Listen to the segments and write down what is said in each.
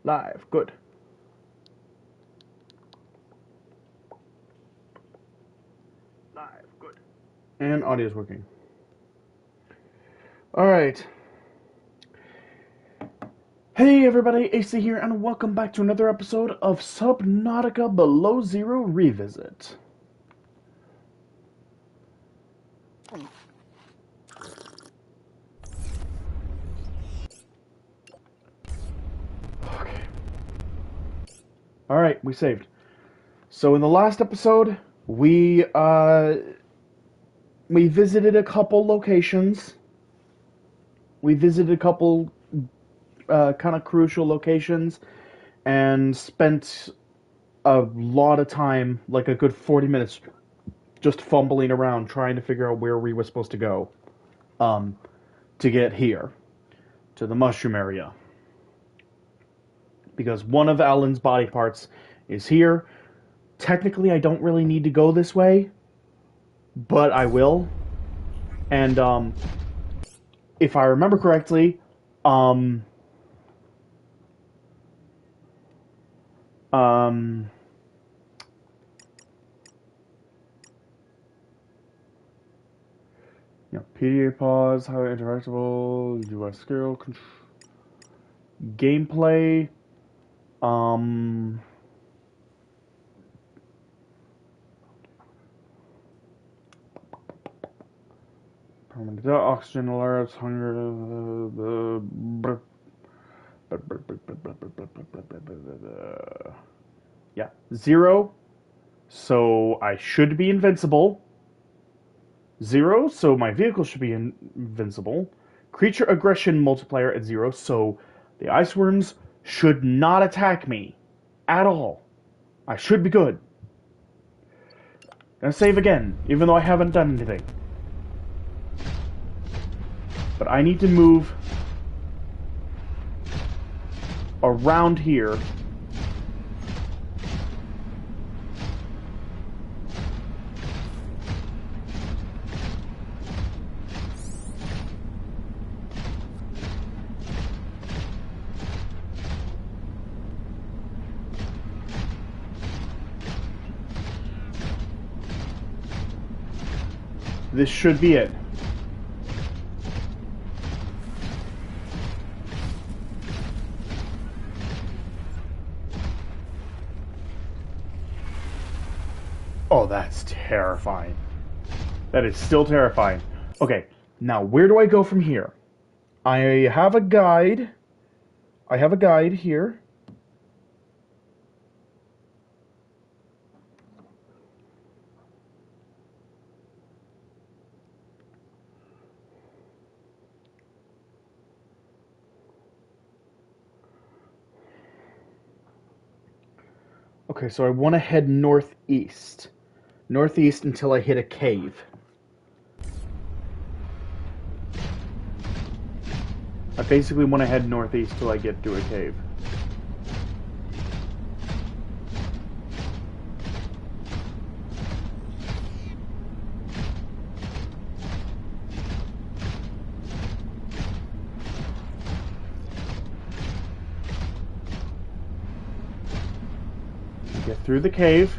Live. Good. Live. Good. And audio's working. Alright. Hey everybody, AC here, and welcome back to another episode of Subnautica Below Zero Revisit. Okay. Alright, we saved. So in the last episode, we visited a couple locations. We visited a couple kind of crucial locations and spent a lot of time, like a good 40 minutes, just fumbling around trying to figure out where we were supposed to go to get here, to the mushroom area. Because one of Alan's body parts is here. Technically, I don't really need to go this way, but I will. And if I remember correctly, PDA pause, how interactable, US skill, gameplay, permanent oxygen alerts, hunger, yeah, 0, so I should be invincible. 0, so my vehicle should be invincible. Creature aggression multiplier at 0, so the ice worms should not attack me at all. I should be good. Gonna save again, even though I haven't done anything. But I need to move around here. This should be it. Oh, that's terrifying. That is still terrifying. Okay, now where do I go from here? I have a guide. I have a guide here. Okay, so I want to head northeast. Northeast until I hit a cave. I basically want to head northeast till I get to a cave. Get through the cave.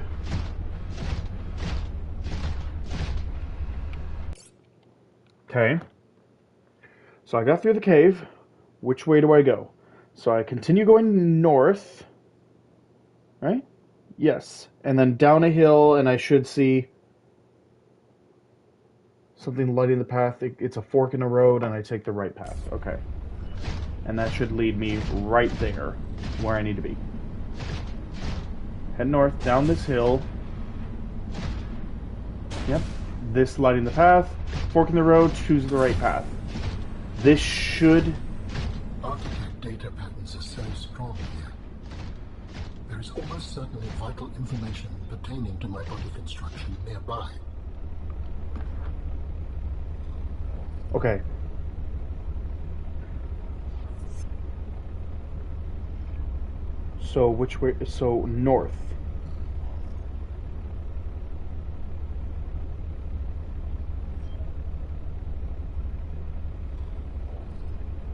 Okay. So I got through the cave. Which way do I go? So I continue going north. Right? Yes. And then down a hill, and I should see something lighting the path. It's a fork in the road, and I take the right path. Okay. And that should lead me right there, where I need to be. Head north, down this hill. Yep. This lighting the path. Fork in the road, choose the right path. This should... Artifact data patterns are so strong here. There is almost certainly vital information pertaining to my body construction nearby. Okay. So which way? So north.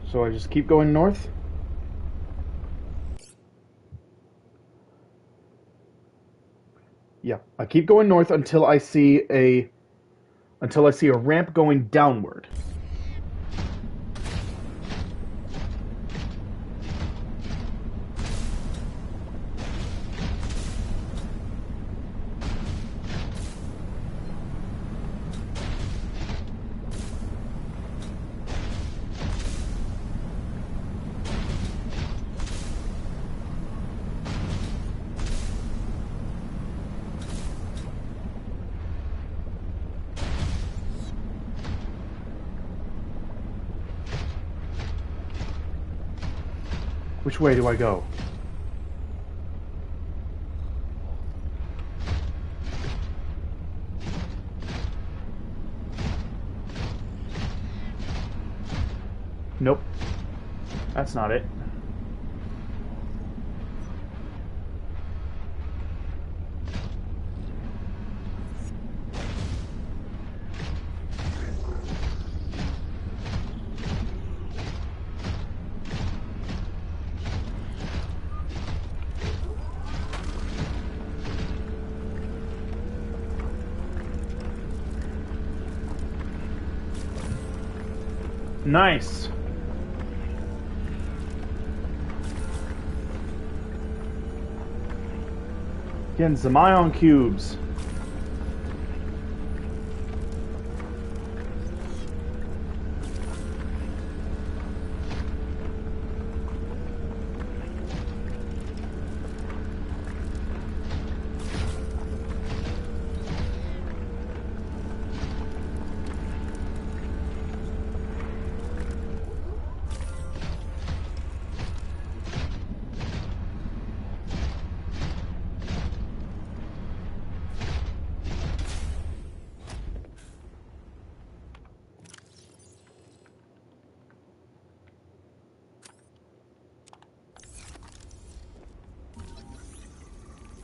So I just keep going north? Yeah, I keep going north until I see a ramp going downward. Which way do I go? Nope. That's not it. Nice. Getting some ion cubes.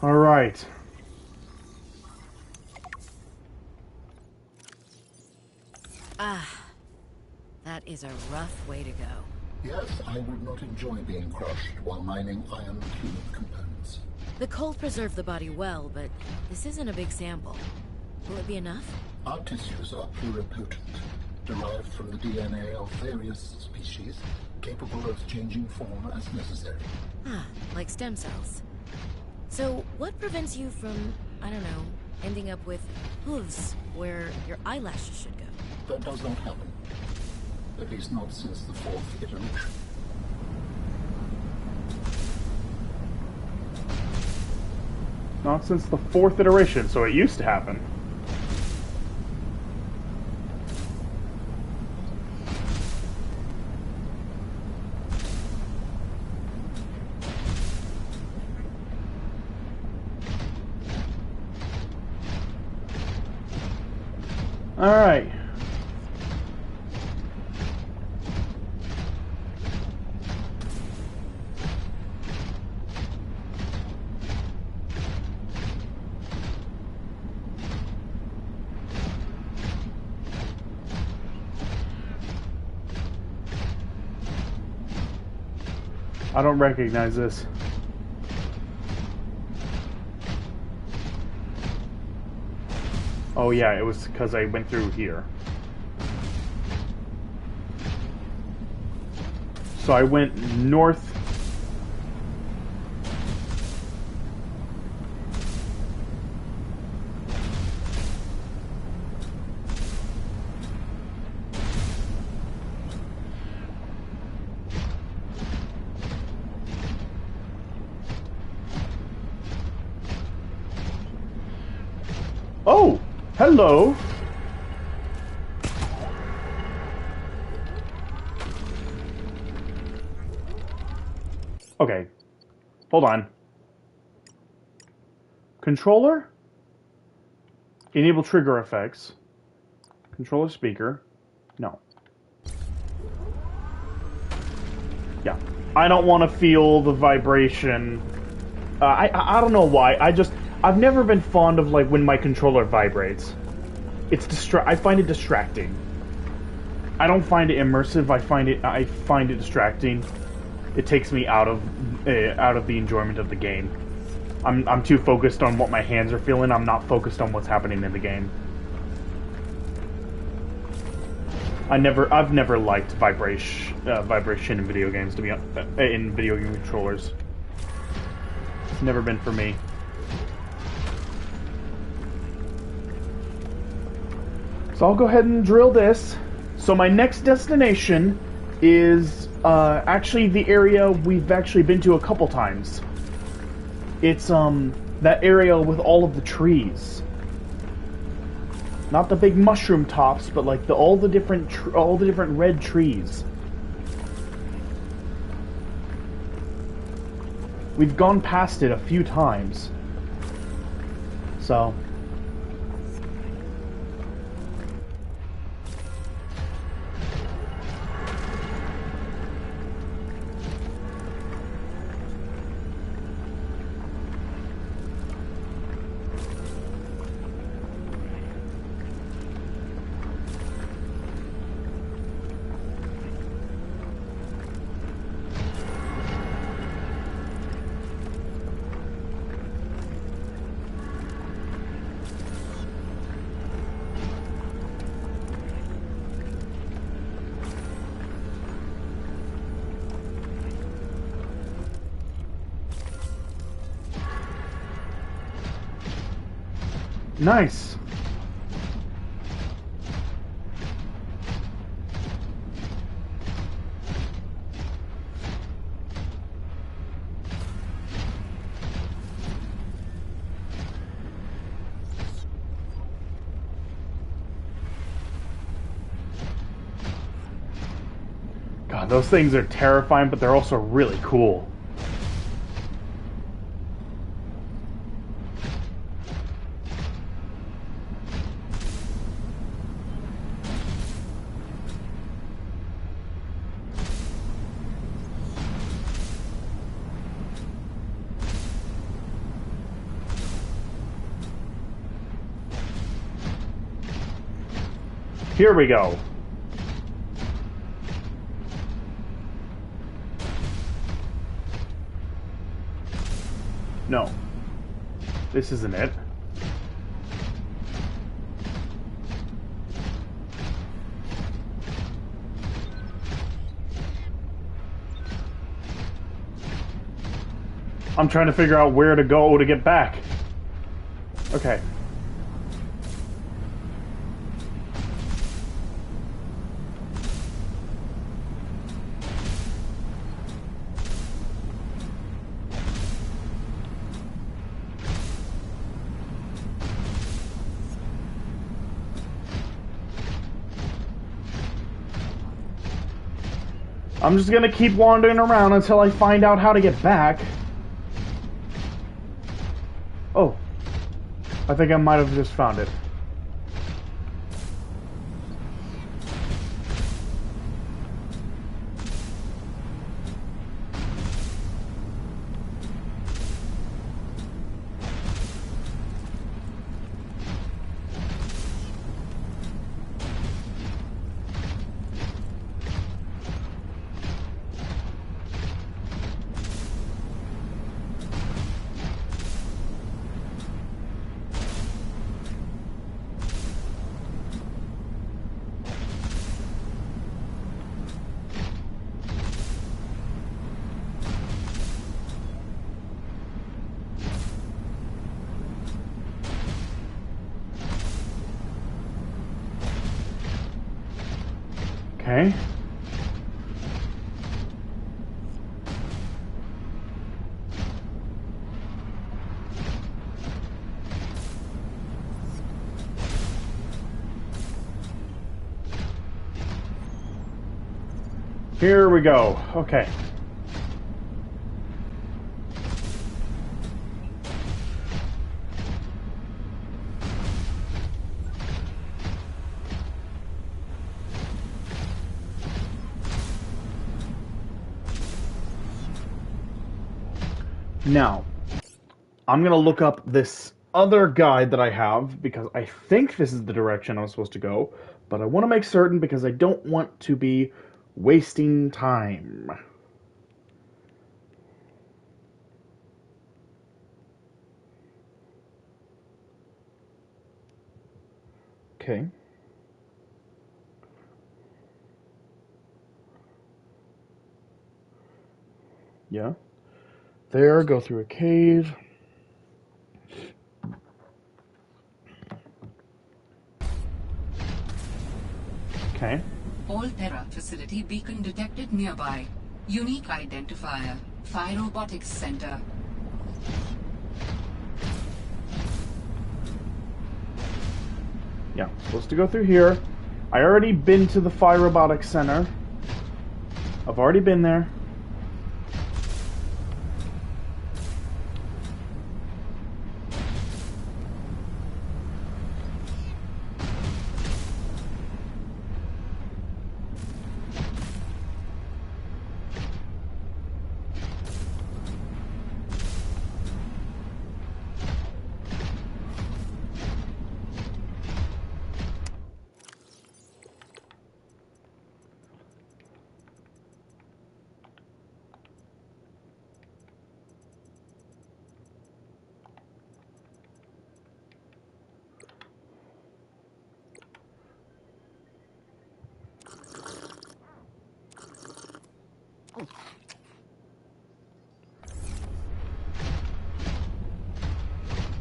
All right. That is a rough way to go. Yes, I would not enjoy being crushed while mining iron cube components. The cold preserved the body well, but this isn't a big sample. Will it be enough? Our tissues are pluripotent, derived from the DNA of various species, capable of changing form as necessary. Ah, like stem cells. So, what prevents you from, I don't know, ending up with hooves where your eyelashes should go? That does not happen. At least not since the fourth iteration. Not since the fourth iteration, so it used to happen. All right. I don't recognize this. Oh yeah, it was because I went through here. So I went north. Oh, hello. Okay, hold on. Controller? Enable trigger effects. Controller speaker. No. Yeah. I don't want to feel the vibration. I don't know why. I've never been fond of like when my controller vibrates. I find it distracting. I don't find it immersive. I find it distracting. It takes me out of the enjoyment of the game. I'm too focused on what my hands are feeling. I'm not focused on what's happening in the game. I've never liked vibration in video games. To be in video game controllers, it's never been for me. So I'll go ahead and drill this. So my next destination is actually the area we've actually been to a couple times. It's that area with all of the trees. Not the big mushroom tops, but like all the different red trees. We've gone past it a few times. So nice. God, those things are terrifying, but they're also really cool. Here we go. No. This isn't it. I'm trying to figure out where to go to get back. Okay. I'm just gonna keep wandering around until I find out how to get back. Oh. I think I might have just found it. Okay. Here we go. Okay. Now, I'm going to look up this other guide that I have because I think this is the direction I'm supposed to go, but I want to make certain because I don't want to be wasting time. Okay. Yeah. There, go through a cave. Okay. All-Terra facility beacon detected nearby. Unique identifier. Phi Robotics Center. Yeah, supposed to go through here. I already been to the Phi Robotics Center. I've already been there.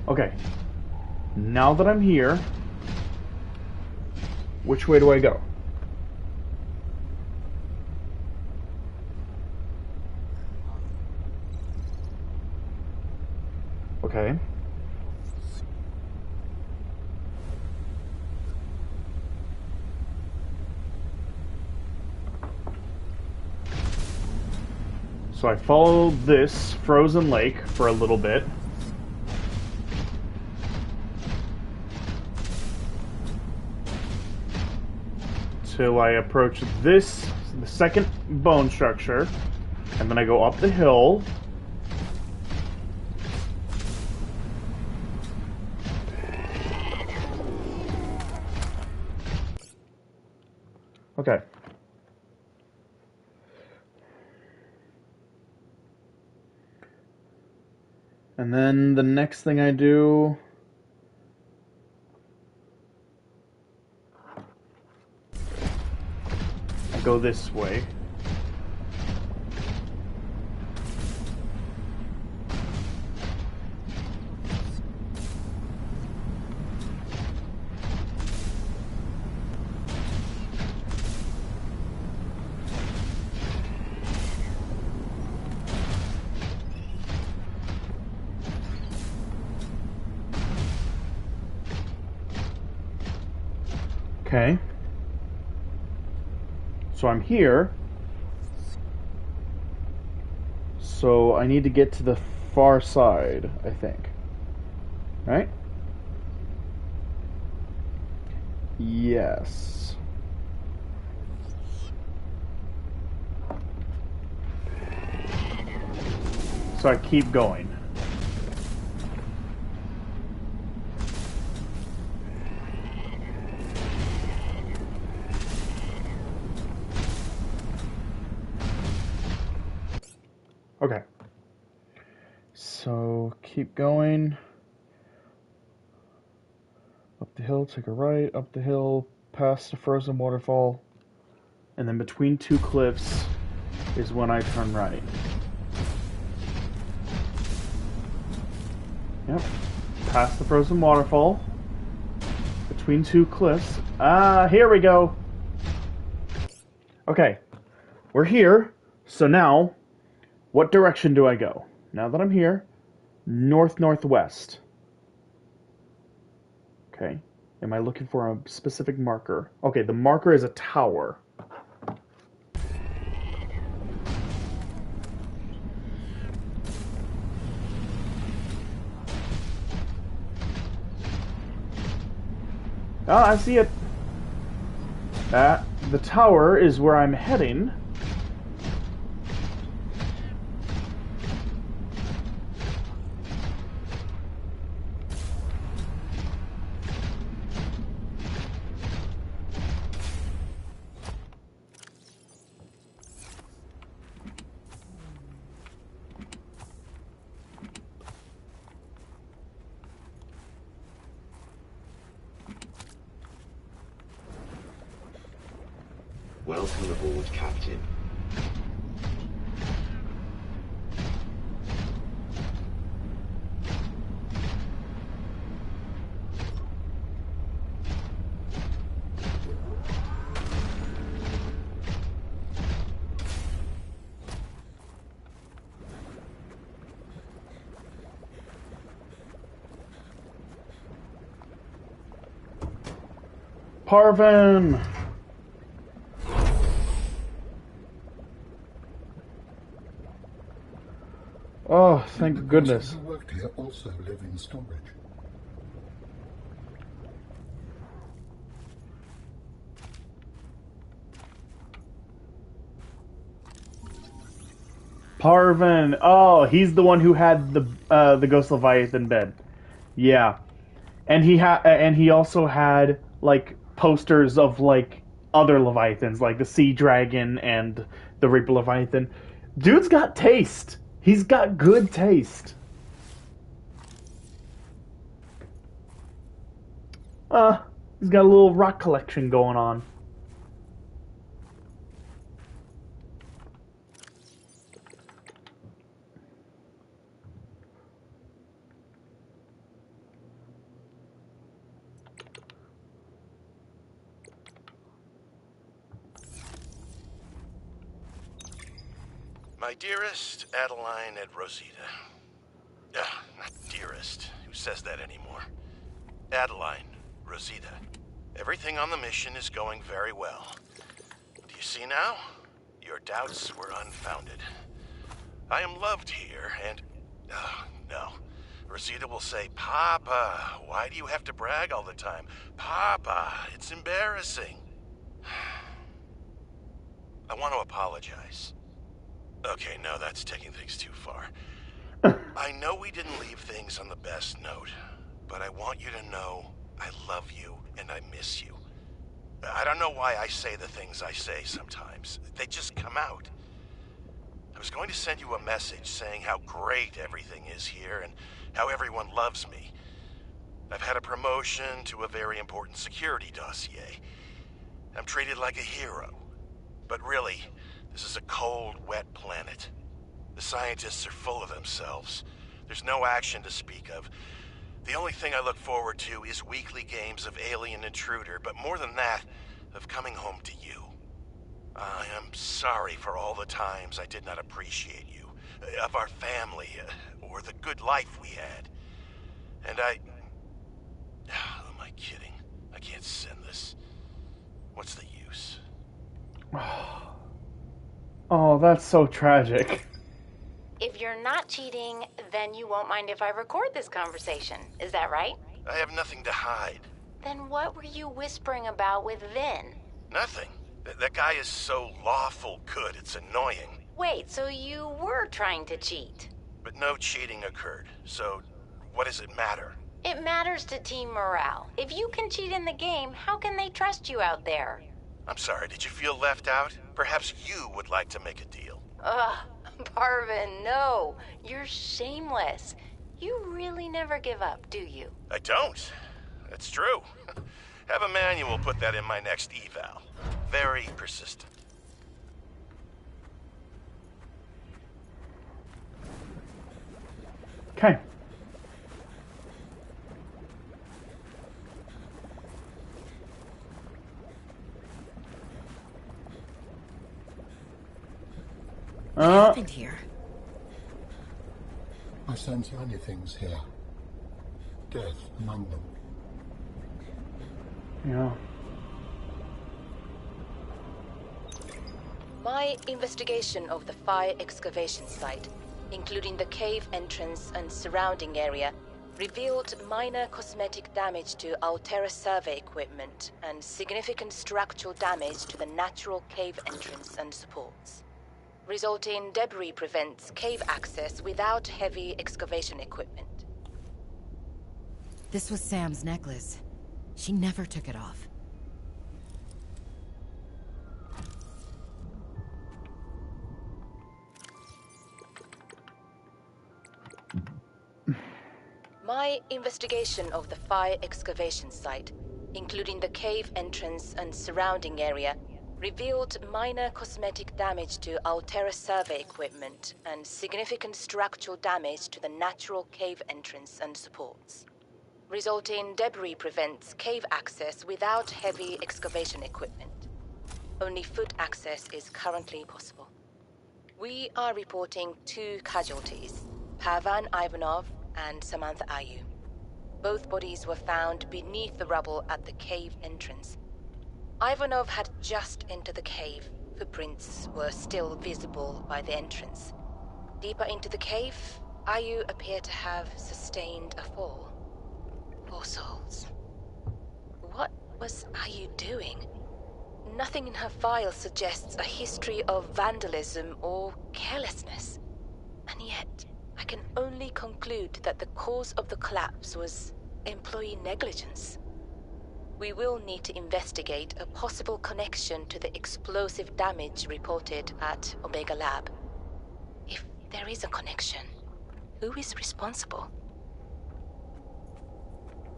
Okay. Now that I'm here, which way do I go? Okay. So I followed this frozen lake for a little bit. Till I approach this, the second bone structure. And then I go up the hill. Okay. And then the next thing I do... I go this way. Okay. So I'm here. So I need to get to the far side, I think. Right? Yes. So I keep going. Okay. So keep going. Up the hill, take a right, up the hill, past the frozen waterfall, and then between two cliffs is when I turn right. Yep. Past the frozen waterfall, between two cliffs. Ah, here we go. Okay. We're here. So now, what direction do I go? Now that I'm here, north-northwest. Okay. Am I looking for a specific marker? Okay, the marker is a tower. Ah, I see it. The tower is where I'm heading. Welcome aboard, Captain. Parvin! Oh, thank goodness. Those who worked here also live in storage. Parvin! Oh, he's the one who had the Ghost Leviathan bed. Yeah. And he also had like posters of like other Leviathans, like the Sea Dragon and the Reaper Leviathan. Dude's got taste. He's got good taste. He's got a little rock collection going on. My dearest Adeline and Rosita. Not dearest. Who says that anymore? Adeline, Rosita. Everything on the mission is going very well. Do you see now? Your doubts were unfounded. I am loved here, and... no. Rosita will say, Papa, why do you have to brag all the time? Papa, it's embarrassing. I want to apologize. Okay, no, that's taking things too far. I know we didn't leave things on the best note, but I want you to know I love you and I miss you. I don't know why I say the things I say sometimes. They just come out. I was going to send you a message saying how great everything is here and how everyone loves me. I've had a promotion to a very important security dossier. I'm treated like a hero. But really, this is a cold, wet planet. The scientists are full of themselves. There's no action to speak of. The only thing I look forward to is weekly games of Alien Intruder, but more than that, of coming home to you. I am sorry for all the times I did not appreciate you, of our family, or the good life we had. And who am I kidding? I can't send this. What's the use? Oh, that's so tragic. If you're not cheating, then you won't mind if I record this conversation. Is that right? I have nothing to hide. Then what were you whispering about with Vin? Nothing. That guy is so lawful good, it's annoying. Wait, so you were trying to cheat? But no cheating occurred, so what does it matter? It matters to team morale. If you can cheat in the game, how can they trust you out there? I'm sorry, did you feel left out? Perhaps you would like to make a deal. Ugh, Parvin, no. You're shameless. You really never give up, do you? I don't. That's true. Have a manual put that in my next eval. Very persistent. Okay. What happened here? I sense many things here. Death among them. Yeah. My investigation of the fire excavation site, including the cave entrance and surrounding area, revealed minor cosmetic damage to Altera survey equipment and significant structural damage to the natural cave entrance and supports. Resulting debris prevents cave access without heavy excavation equipment. This was Sam's necklace. She never took it off. My investigation of the fire excavation site, including the cave entrance and surrounding area, Revealed minor cosmetic damage to Altera survey equipment and significant structural damage to the natural cave entrance and supports. Resulting debris prevents cave access without heavy excavation equipment. Only foot access is currently possible. We are reporting 2 casualties, Pavan Ivanov and Samantha Ayu. Both bodies were found beneath the rubble at the cave entrance. Ivanov had just entered the cave. Footprints were still visible by the entrance. Deeper into the cave, Ayu appeared to have sustained a fall. Poor souls. What was Ayu doing? Nothing in her file suggests a history of vandalism or carelessness. And yet, I can only conclude that the cause of the collapse was employee negligence. We will need to investigate a possible connection to the explosive damage reported at Omega Lab. If there is a connection, who is responsible?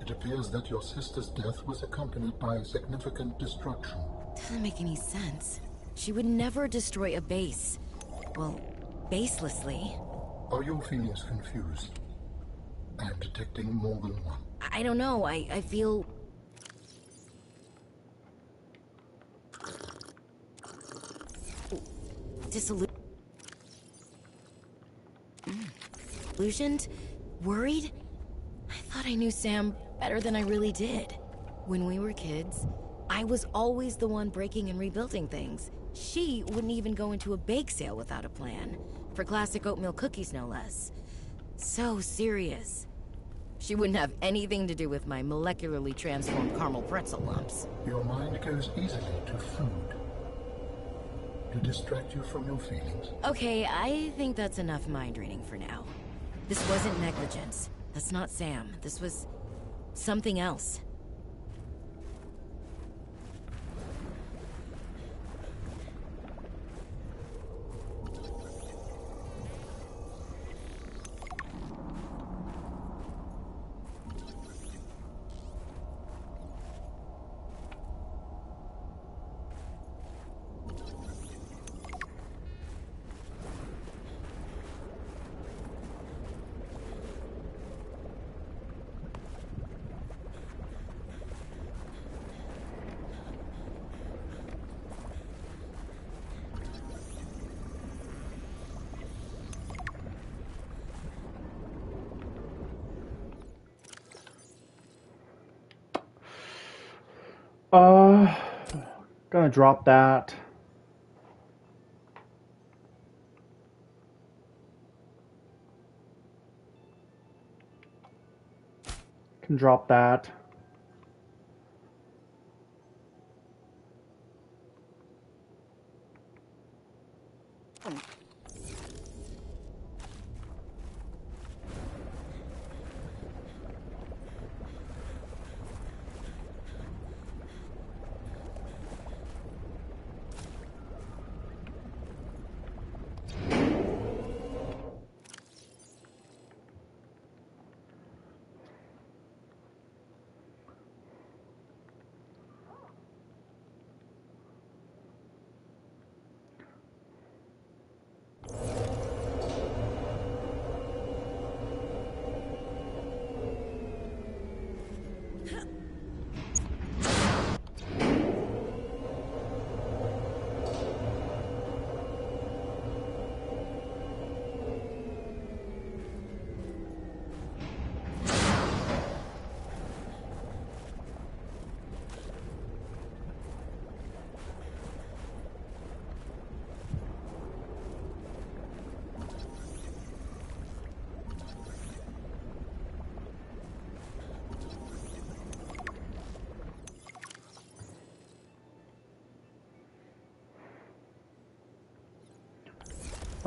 It appears that your sister's death was accompanied by significant destruction. Doesn't make any sense. She would never destroy a base. Well, baselessly. Are your feelings confused? I am detecting more than one. I don't know, I feel... disillusioned? Worried? I thought I knew Sam better than I really did. When we were kids, I was always the one breaking and rebuilding things. She wouldn't even go into a bake sale without a plan. For classic oatmeal cookies, no less. So serious. She wouldn't have anything to do with my molecularly transformed caramel pretzel lumps. Your mind goes easily to food. To distract you from your feelings? Okay, I think that's enough mind reading for now. This wasn't negligence. That's not Sam. This was something else. Gonna drop that. Can drop that.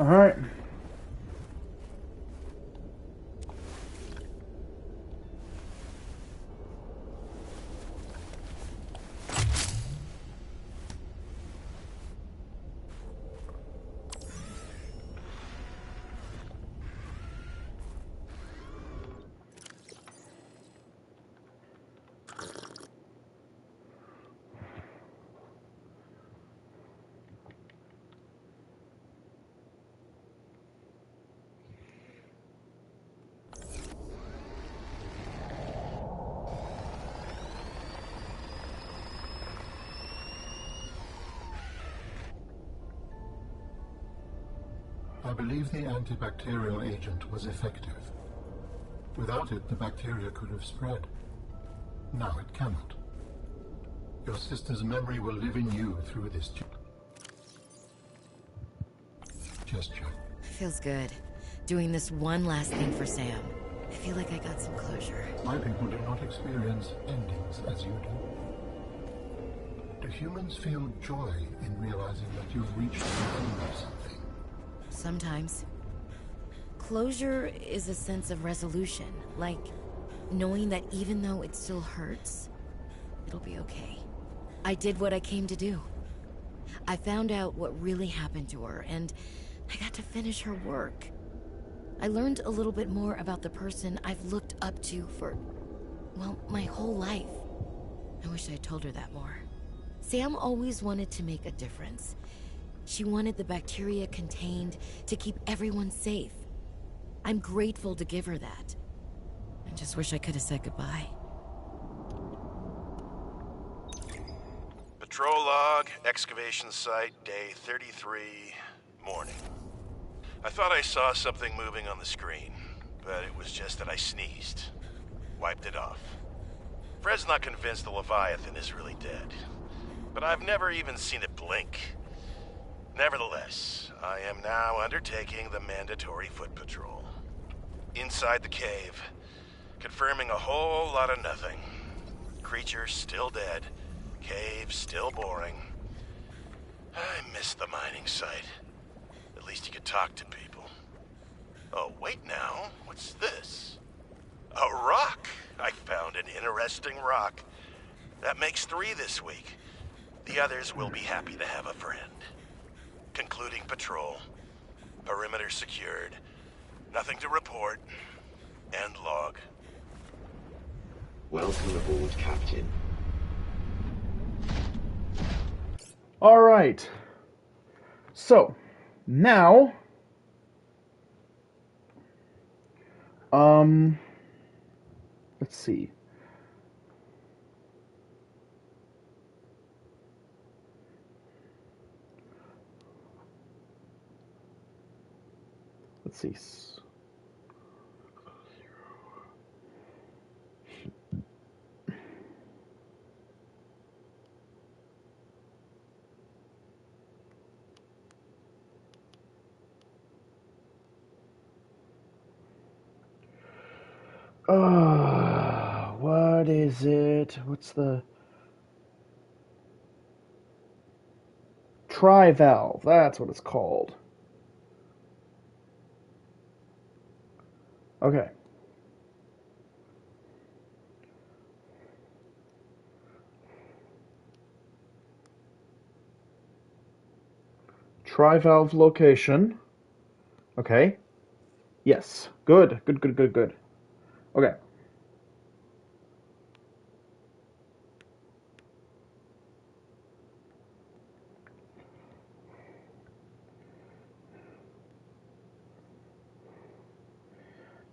All right. I believe the antibacterial agent was effective. Without it, the bacteria could have spread. Now it cannot. Your sister's memory will live in you through this gesture. Feels good. Doing this one last thing for Sam. I feel like I got some closure. My people do not experience endings as you do. Do humans feel joy in realizing that you've reached the end of something? Sometimes. Closure is a sense of resolution, like knowing that even though it still hurts, it'll be okay. I did what I came to do. I found out what really happened to her, and I got to finish her work. I learned a little bit more about the person I've looked up to for, well, my whole life. I wish I'd told her that more. Sam always wanted to make a difference. She wanted the bacteria contained to keep everyone safe. I'm grateful to give her that. I just wish I could have said goodbye. Patrol log, excavation site, day 33, morning. I thought I saw something moving on the screen, but it was just that I sneezed. Wiped it off. Fred's not convinced the Leviathan is really dead, but I've never even seen it blink. Nevertheless, I am now undertaking the mandatory foot patrol. Inside the cave, confirming a whole lot of nothing. Creatures still dead, cave still boring. I miss the mining site. At least you could talk to people. Oh, wait now, what's this? A rock! I found an interesting rock. That makes 3 this week. The others will be happy to have a friend. Concluding patrol. Perimeter secured. Nothing to report. End log. Welcome aboard, Captain. Alright. So, now... let's see. Let's see. What is it? What's the... Tri-valve, that's what it's called. Okay. Tri-valve location. Okay. Yes. Good. Good, good, good, good. Okay.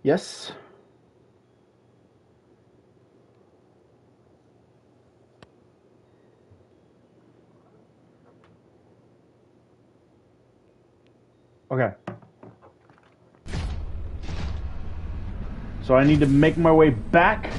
Yes. Okay. So I need to make my way back.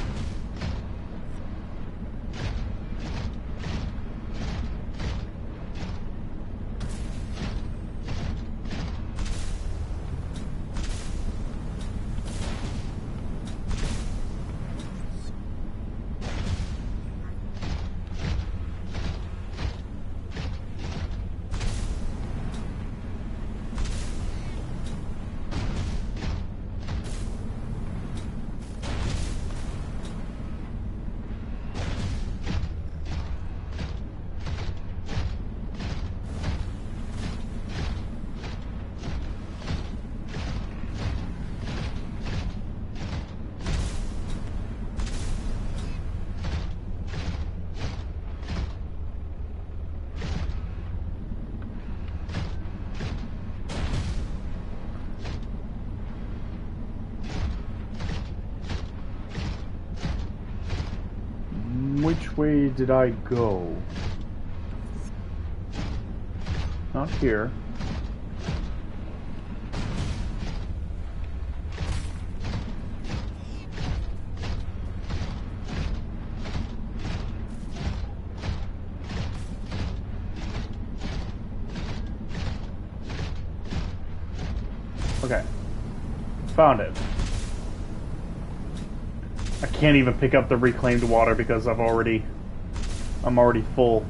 Which way did I go? Not here. Okay. Found it. I can't even pick up the reclaimed water because I'm already full.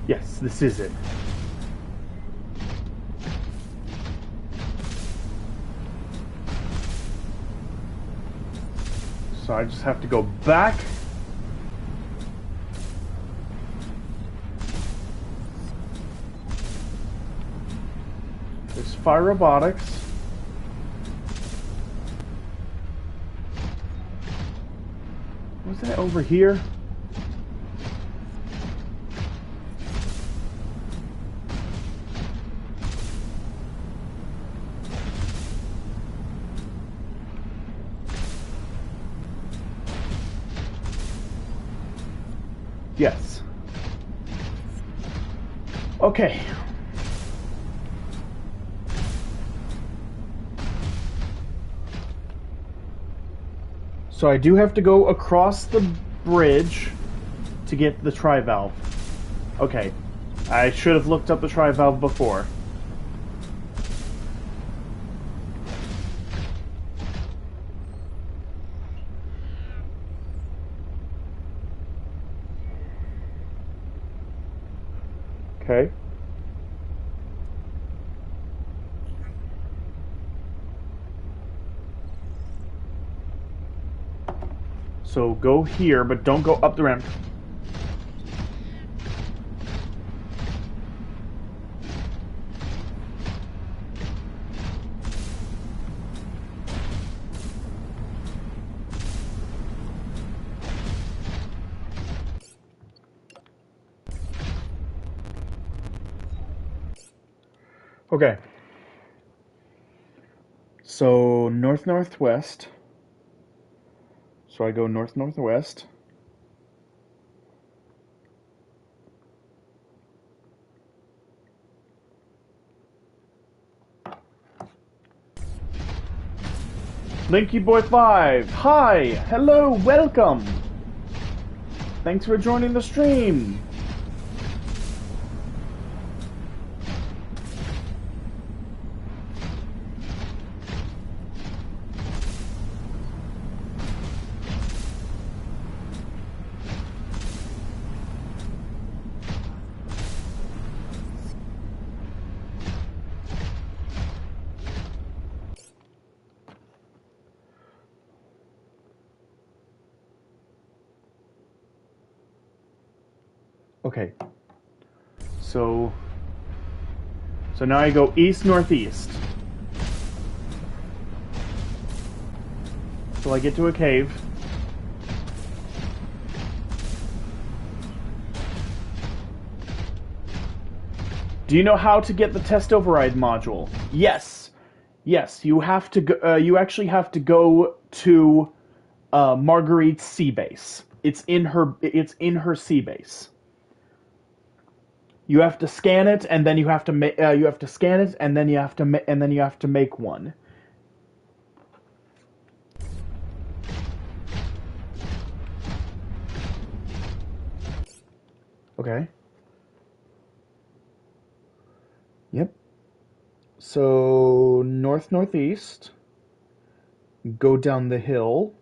Yes, this is it. So I just have to go back. There's fire robotics. Was that over here? Yes. Okay. So I do have to go across the bridge to get the tri-valve. Okay. I should have looked up the tri-valve before. Okay. So go here, but don't go up the ramp. Okay. So north-northwest. So I go north-northwest. Linky Boy 5, hi, hello, welcome. Thanks for joining the stream. Okay. So now I go east-northeast. Till I get to a cave. Do you know how to get the test override module? Yes. Yes, you have to go, you actually have to go to Marguerite's sea base. It's in her sea base. You have to scan it, and then you have to scan it, and then you have to make one. Okay. Yep. So north-northeast. Go down the hill.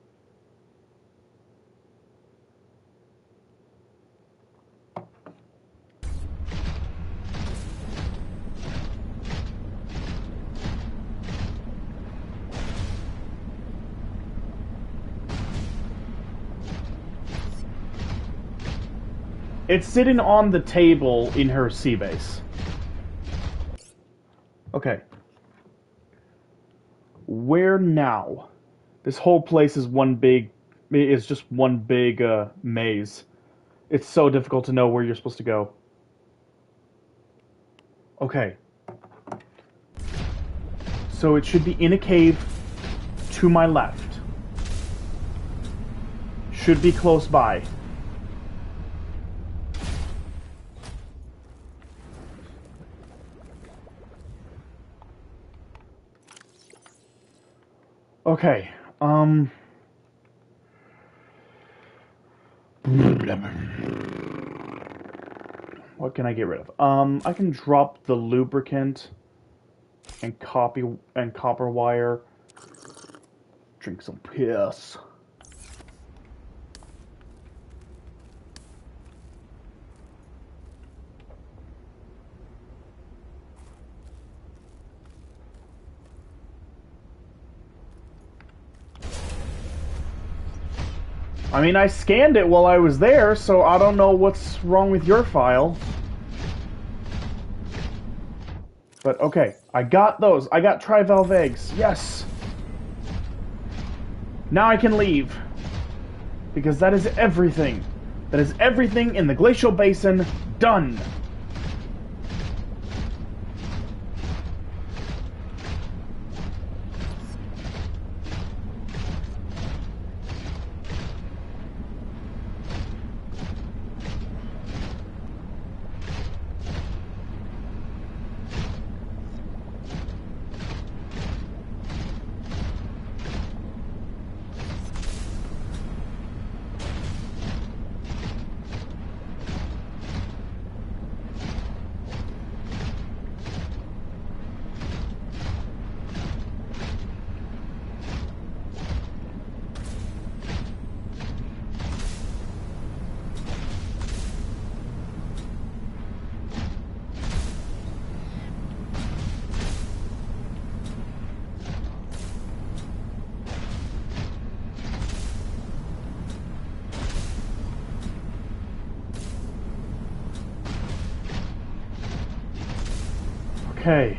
It's sitting on the table in her sea base. Okay. Where now? This whole place is just one big maze. It's so difficult to know where you're supposed to go. Okay. So it should be in a cave to my left. Should be close by. Okay. What can I get rid of? I can drop the lubricant and copper wire. Drink some piss. I mean, I scanned it while I was there, so I don't know what's wrong with your file. But okay, I got those. I got trivalve eggs. Yes. Now I can leave. Because that is everything. That is everything in the glacial basin done. Okay.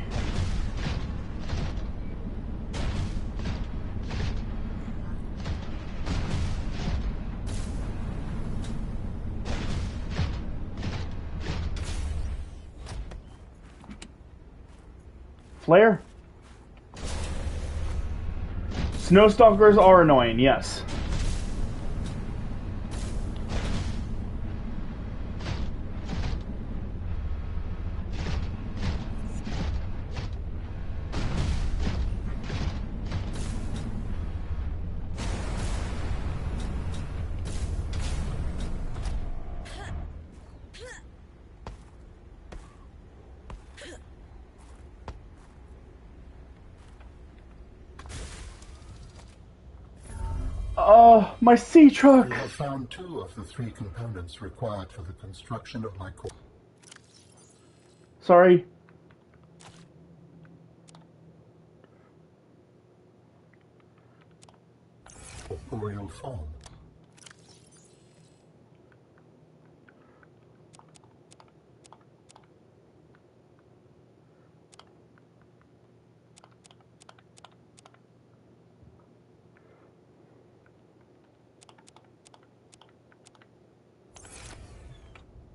Flare? Snowstalkers are annoying, yes. My sea truck! You have found 2 of the 3 components required for the construction of my core. Sorry. Corporeal form.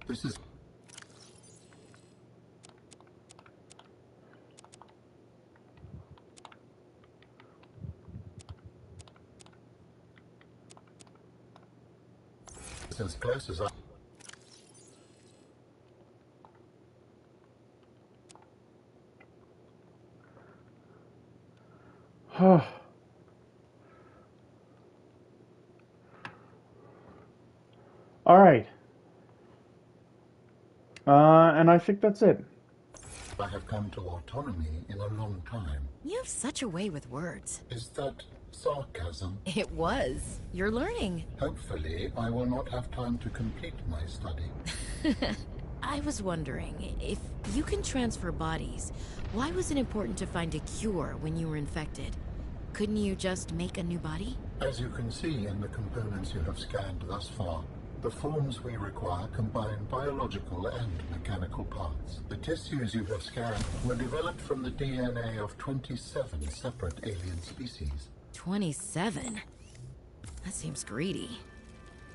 This is as close as I... Alright. And I think that's it. I have come to autonomy in a long time. You have such a way with words. Is that sarcasm? It was. You're learning. Hopefully, I will not have time to complete my study. I was wondering, if you can transfer bodies, why was it important to find a cure when you were infected? Couldn't you just make a new body? As you can see in the components you have scanned thus far, the forms we require combine biological and mechanical parts. The tissues you have scanned were developed from the DNA of 27 separate alien species. 27? That seems greedy.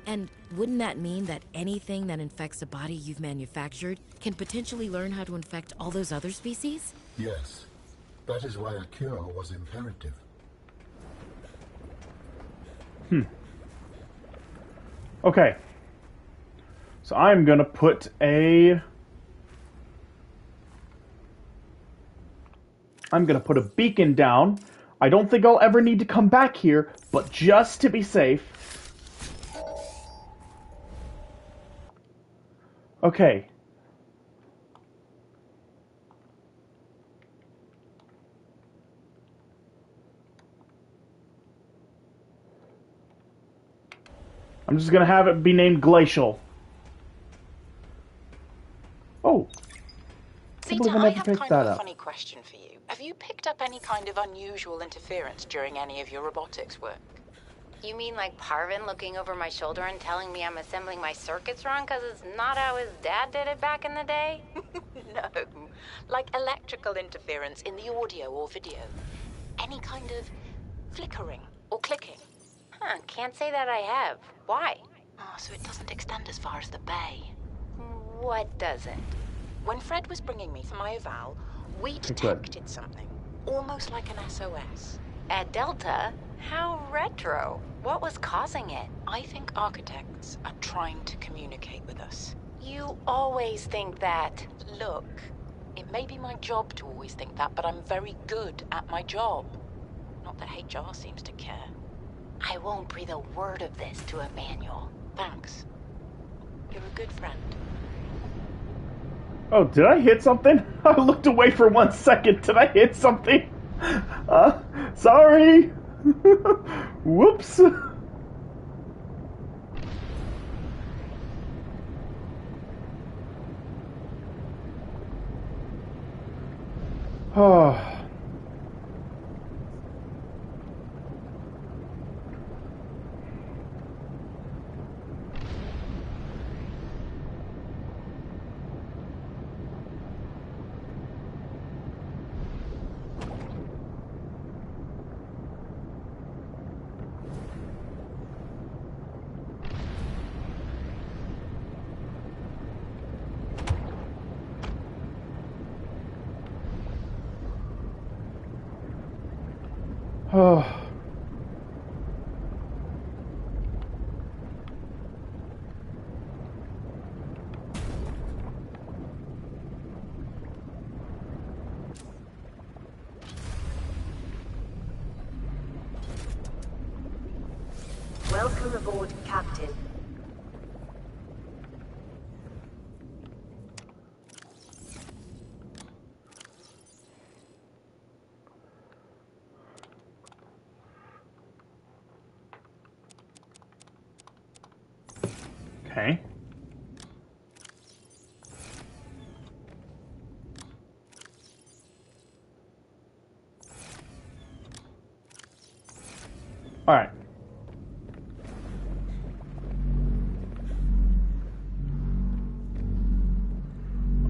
And wouldn't that mean that anything that infects a body you've manufactured can potentially learn how to infect all those other species? Yes. That is why a cure was imperative. Okay. So I'm gonna put a... I'm gonna put a beacon down I don't think I'll ever need to come back here, but just to be safe. Okay. I'm just gonna have it be named Glacial. Oh. I can't Zeta, believe I I never have picked kind of that a up. funny question for you. Have you picked up any kind of unusual interference during any of your robotics work? You mean like Parvin looking over my shoulder and telling me I'm assembling my circuits wrong because it's not how his dad did it back in the day? No. Like electrical interference in the audio or video. Any kind of flickering or clicking. Huh, can't say that I have. Why? Oh, so it doesn't extend as far as the bay. What doesn't? When Fred was bringing me for my eval, we Good. detected something. Almost like an SOS. At Delta? How retro. What was causing it? I think architects are trying to communicate with us. You always think that. Look, it may be my job to always think that, but I'm very good at my job. Not that HR seems to care. I won't breathe a word of this to Emmanuel. Thanks. You're a good friend. Oh, did I hit something? I looked away for 1 second. Did I hit something? Sorry. Whoops. Oh. Oh. Welcome aboard, Captain. Okay. All right.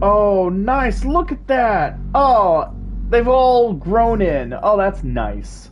Oh, nice. Look at that. Oh, they've all grown in. Oh, that's nice.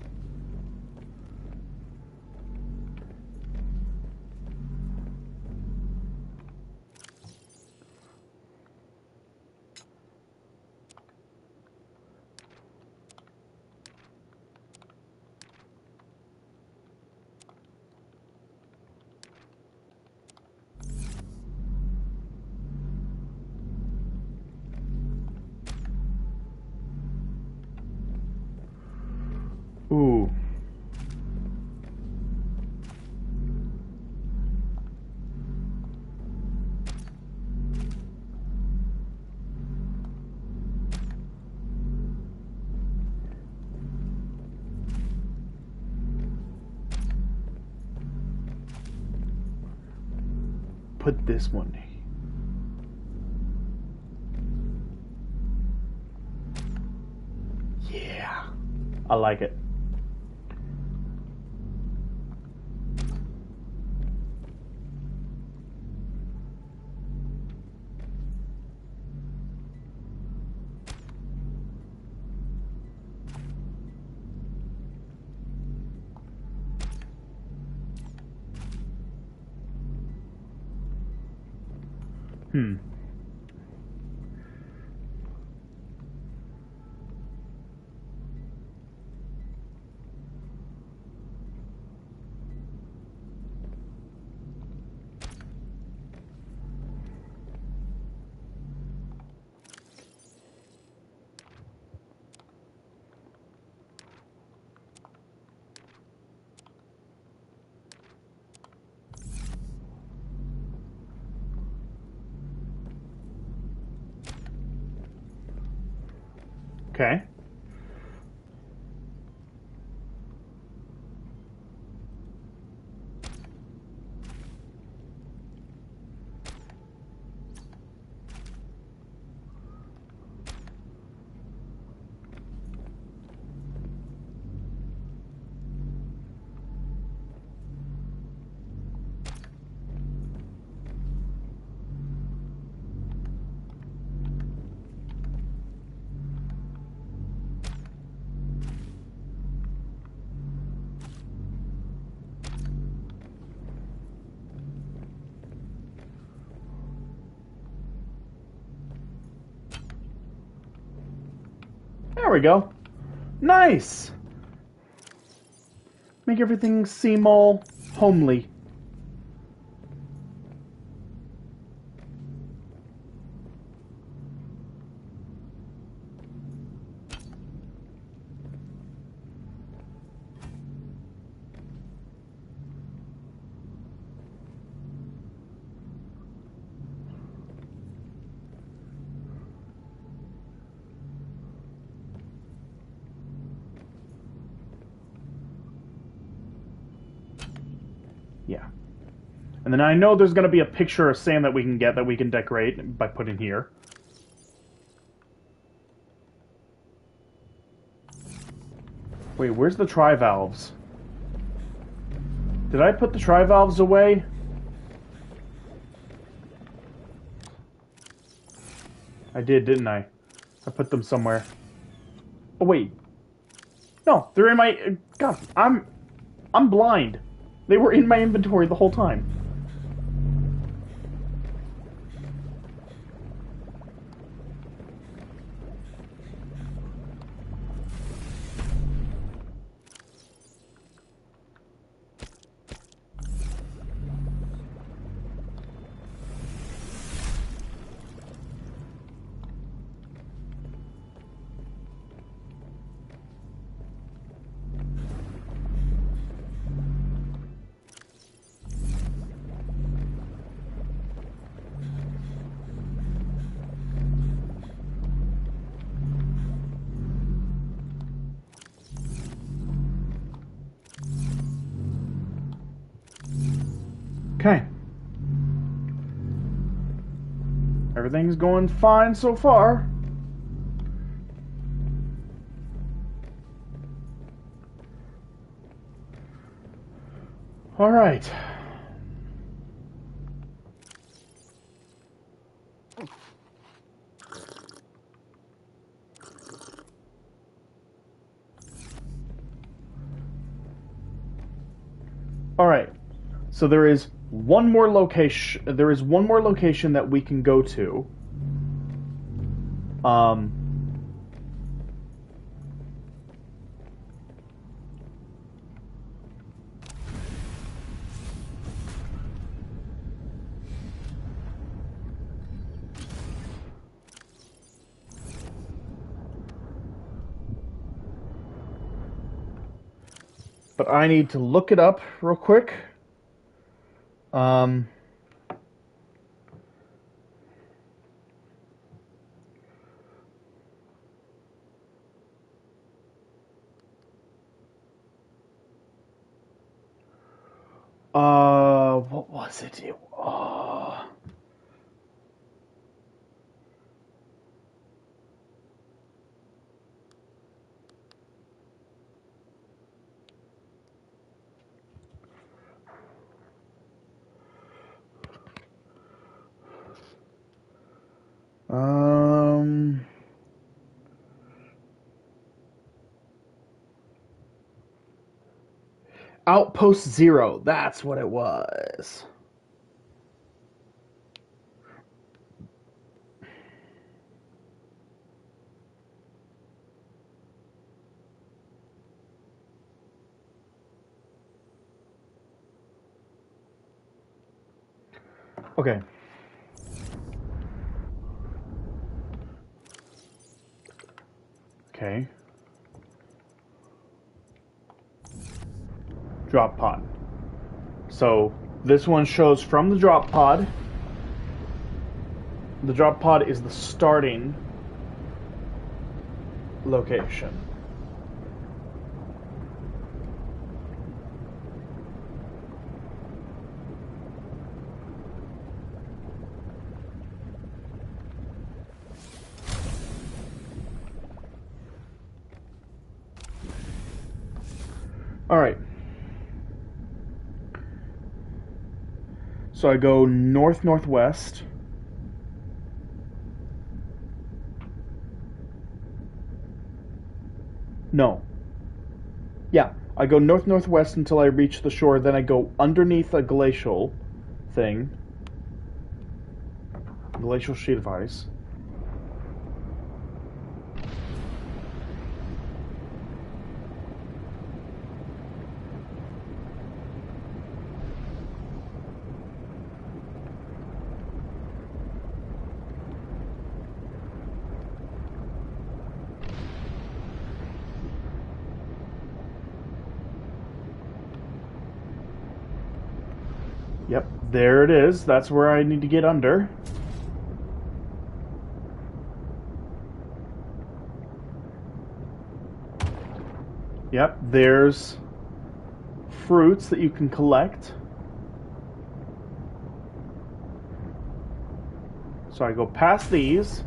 Ooh. Put this one. Yeah. I like it. Hmm. Okay. There we go. Nice! Make everything seem all homely. Yeah. And then I know there's going to be a picture of Sam that we can get that we can decorate by putting here. Wait, where's the tri-valves? Did I put the tri-valves away? I did, didn't I? I put them somewhere. Oh, wait. No, they're in my... God, I'm blind. They were in my inventory the whole time. Okay. Everything's going fine so far. All right. All right. So there is one more location. There is one more location that we can go to. But I need to look it up real quick. What was it? Outpost Zero. That's what it was. Okay. Okay. Drop pod. So this one shows from the drop pod. The drop pod is the starting location. Alright. So I go north-northwest. No. Yeah, I go north-northwest until I reach the shore, then I go underneath a glacial thing. Glacial sheet of ice. Yep, there it is. That's where I need to get under. Yep, there's fruits that you can collect. So I go past these.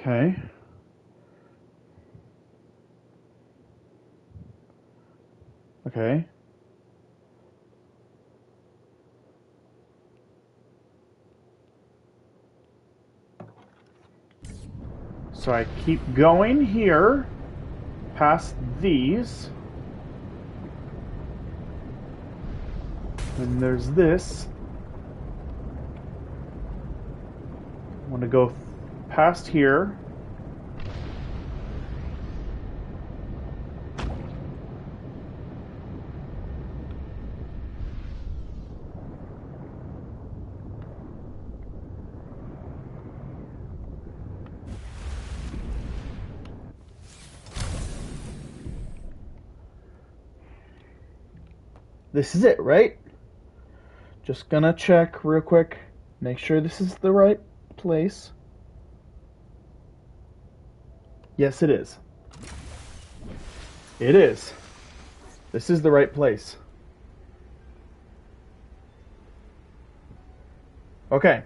Okay. Okay. So I keep going here, past these. And there's this. I want to go past here. This is it, right? Just gonna check real quick. Make sure this is the right place. Yes, it is. It is. This is the right place. Okay.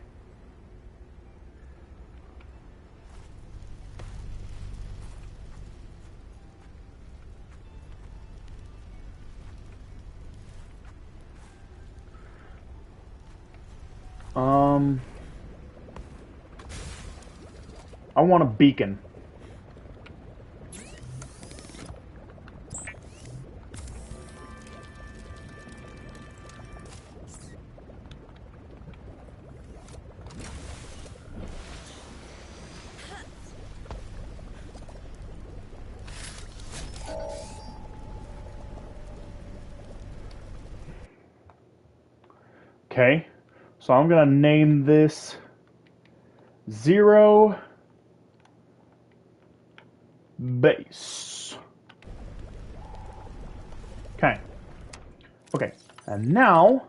I want a beacon. Okay, so I'm gonna name this Zero Base. Okay. Okay, and now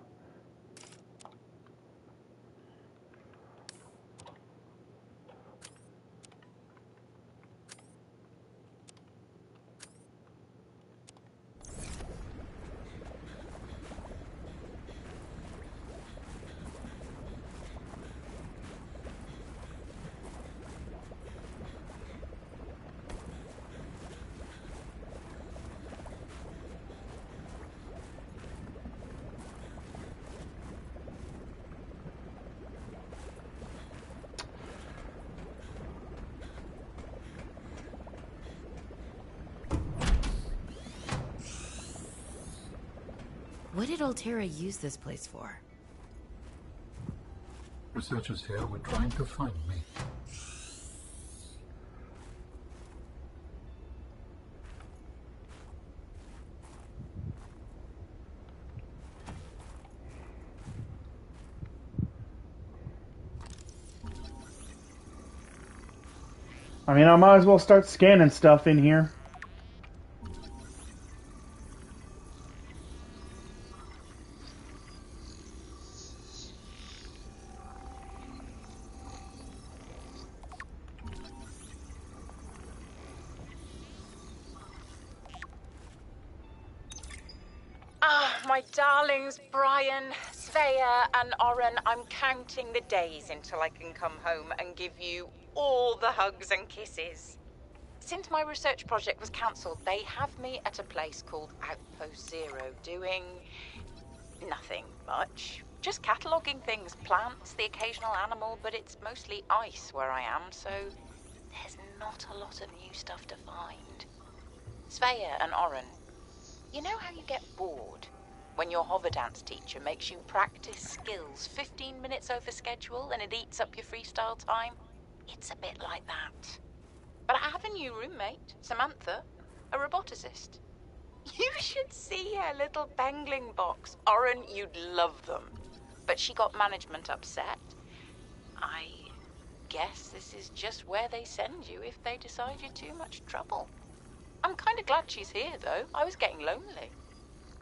What did Altera use this place for? Researchers here were trying to find me. I mean, I might as well start scanning stuff in here. my darlings, Brian, Svea, and Oren, I'm counting the days until I can come home and give you all the hugs and kisses. Since my research project was cancelled, they have me at a place called Outpost Zero, doing nothing much. Just cataloguing things, plants, the occasional animal, but it's mostly ice where I am, so there's not a lot of new stuff to find. Svea and Oren, you know how you get bored when your hover dance teacher makes you practice skills 15 minutes over schedule and it eats up your freestyle time? It's a bit like that. But I have a new roommate, Samantha, a roboticist. You should see her little bangling box. Oren, you'd love them. But she got management upset. I guess this is just where they send you if they decide you're too much trouble. I'm kind of glad she's here, though. I was getting lonely.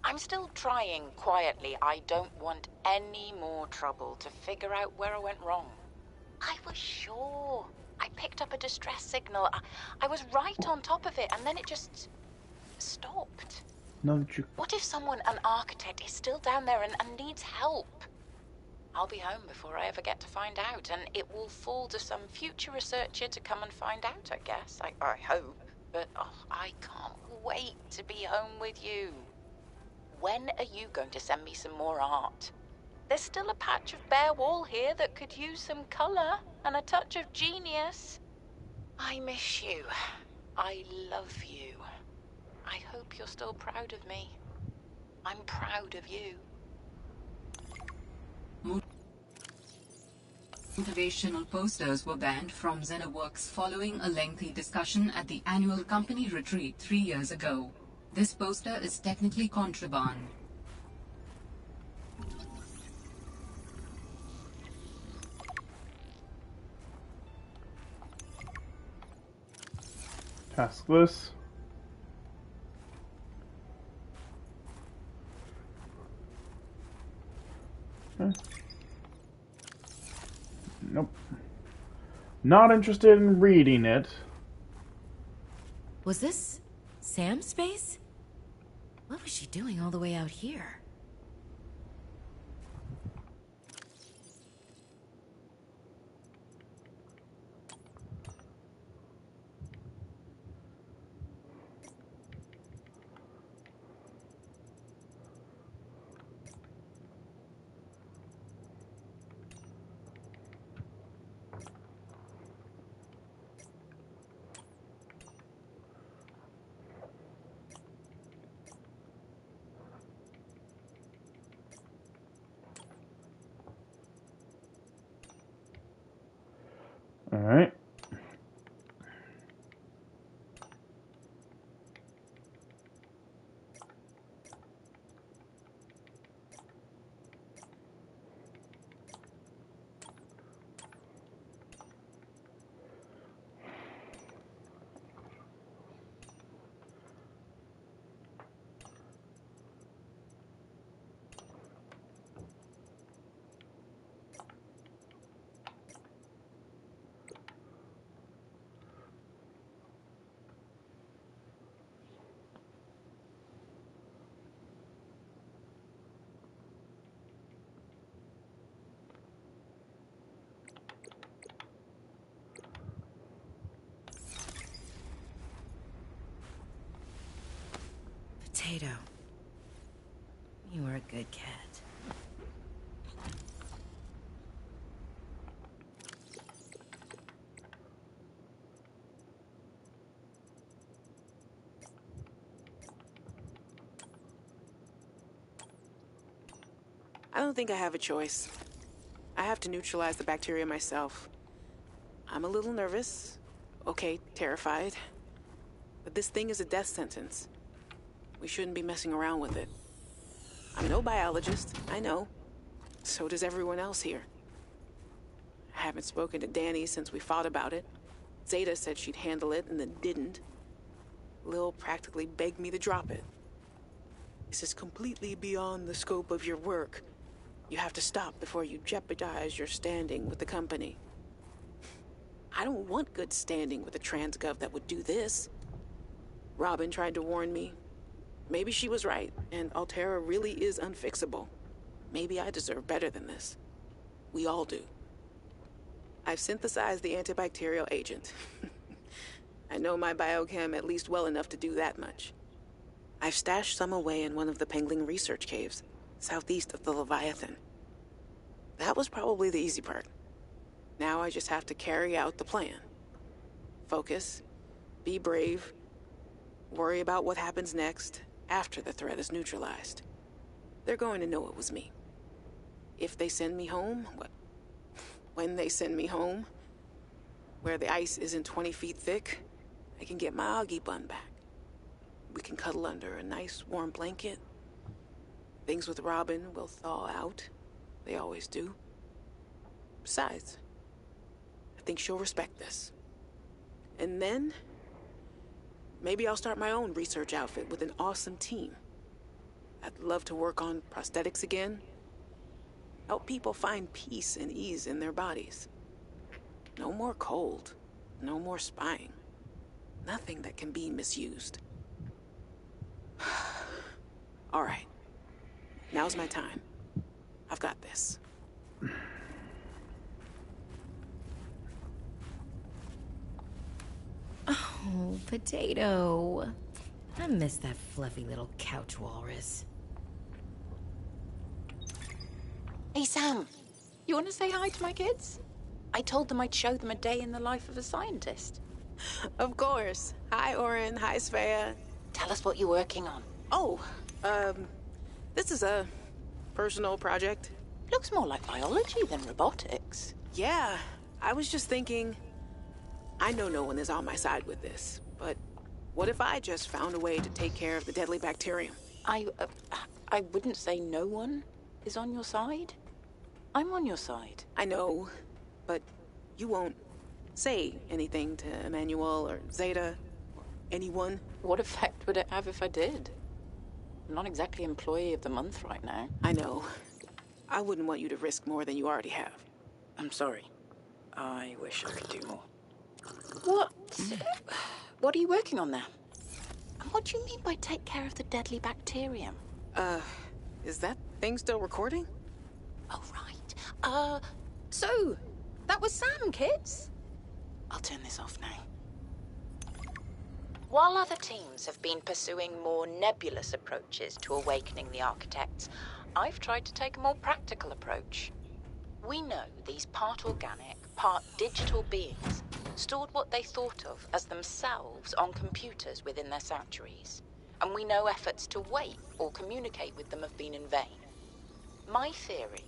I'm still trying quietly. I don't want any more trouble to figure out where I went wrong. I was sure. I picked up a distress signal. I was right on top of it, and then it just stopped. No, What if someone, an architect, is still down there and needs help? I'll be home before I ever get to find out, and it will fall to some future researcher to come and find out, I guess. I hope. But I can't wait to be home with you. When are you going to send me some more art? There's still a patch of bare wall here that could use some color and a touch of genius. I miss you. I love you. I hope you're still proud of me. I'm proud of you. Motivational posters were banned from ZenaWorks following a lengthy discussion at the annual company retreat 3 years ago. This poster is technically contraband. task list. Okay. Nope. Not interested in reading it. Was this Sam's space? What was she doing all the way out here? All right. Potato. You were a good cat. I don't think I have a choice. I have to neutralize the bacteria myself. I'm a little nervous. Okay, terrified. But this thing is a death sentence. We shouldn't be messing around with it. I'm no biologist, I know. So does everyone else here. I haven't spoken to Danny since we fought about it. Zeta said she'd handle it and then didn't. Lil practically begged me to drop it. This is completely beyond the scope of your work. You have to stop before you jeopardize your standing with the company. I don't want good standing with a transgov that would do this. Robin tried to warn me. Maybe she was right, and Alterra really is unfixable. Maybe I deserve better than this. We all do. I've synthesized the antibacterial agent. I know my biochem at least well enough to do that much. I've stashed some away in one of the Pengling research caves, southeast of the Leviathan. That was probably the easy part. Now I just have to carry out the plan. Focus, be brave, worry about what happens next after the threat is neutralized. They're going to know it was me. If they send me home, when they send me home, where the ice isn't 20 feet thick, I can get my Augie bun back. We can cuddle under a nice warm blanket. Things with Robin will thaw out. They always do. Besides, I think she'll respect this. And then, maybe I'll start my own research outfit with an awesome team. I'd love to work on prosthetics again. Help people find peace and ease in their bodies. No more cold. No more spying. Nothing that can be misused. All right. Now's my time. I've got this. Oh, Potato. I miss that fluffy little couch walrus. Hey, Sam. You want to say hi to my kids? I told them I'd show them a day in the life of a scientist. Of course. Hi, Oren. Hi, Svea. Tell us what you're working on. Oh, this is a personal project. Looks more like biology than robotics. Yeah, I was just thinking, I know no one is on my side with this, but what if I just found a way to take care of the deadly bacterium? I wouldn't say no one is on your side. I'm on your side. I know, but you won't say anything to Emmanuel or Zeta or anyone. What effect would it have if I did? I'm not exactly employee of the month right now. I know. I wouldn't want you to risk more than you already have. I'm sorry. I wish I could do more. What are you working on there? And what do you mean by take care of the deadly bacterium? Is that thing still recording? Oh, right. So, that was Sam, kids. I'll turn this off now. While other teams have been pursuing more nebulous approaches to awakening the architects, I've tried to take a more practical approach. We know these part organic, part digital beings stored what they thought of as themselves on computers within their sanctuaries, and we know efforts to wake or communicate with them have been in vain. My theory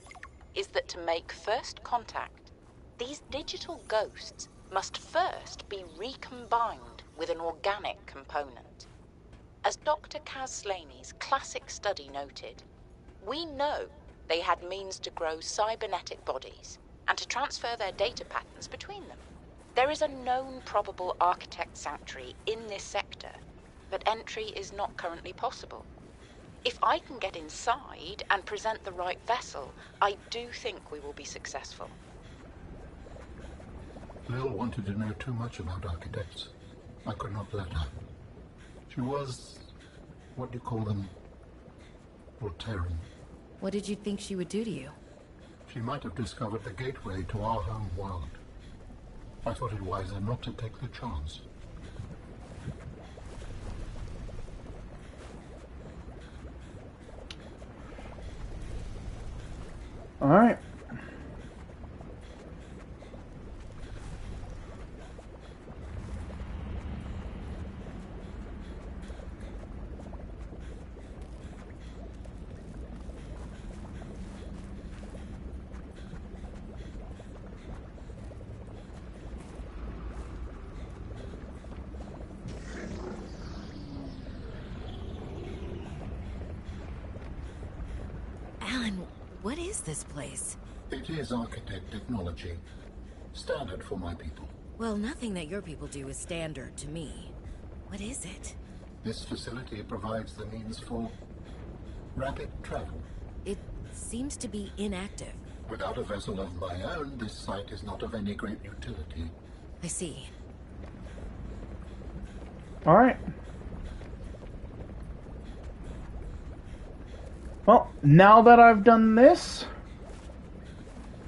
is that to make first contact, these digital ghosts must first be recombined with an organic component. As Dr. Kaz Slaney's classic study noted, we know they had means to grow cybernetic bodies and to transfer their data patterns between them. There is a known probable architect sanctuary in this sector, but entry is not currently possible. If I can get inside and present the right vessel, I do think we will be successful. Lil wanted to know too much about architects. I could not let her. She was, what do you call them, Voltairean. What did you think she would do to you? She might have discovered the gateway to our home world. I thought it wiser not to take the chance. All right. Alan, what is this place? It is architect technology. Standard for my people. Well, nothing that your people do is standard to me. What is it? This facility provides the means for rapid travel. It seems to be inactive. Without a vessel of my own, this site is not of any great utility. I see. All right. Well, now that I've done this,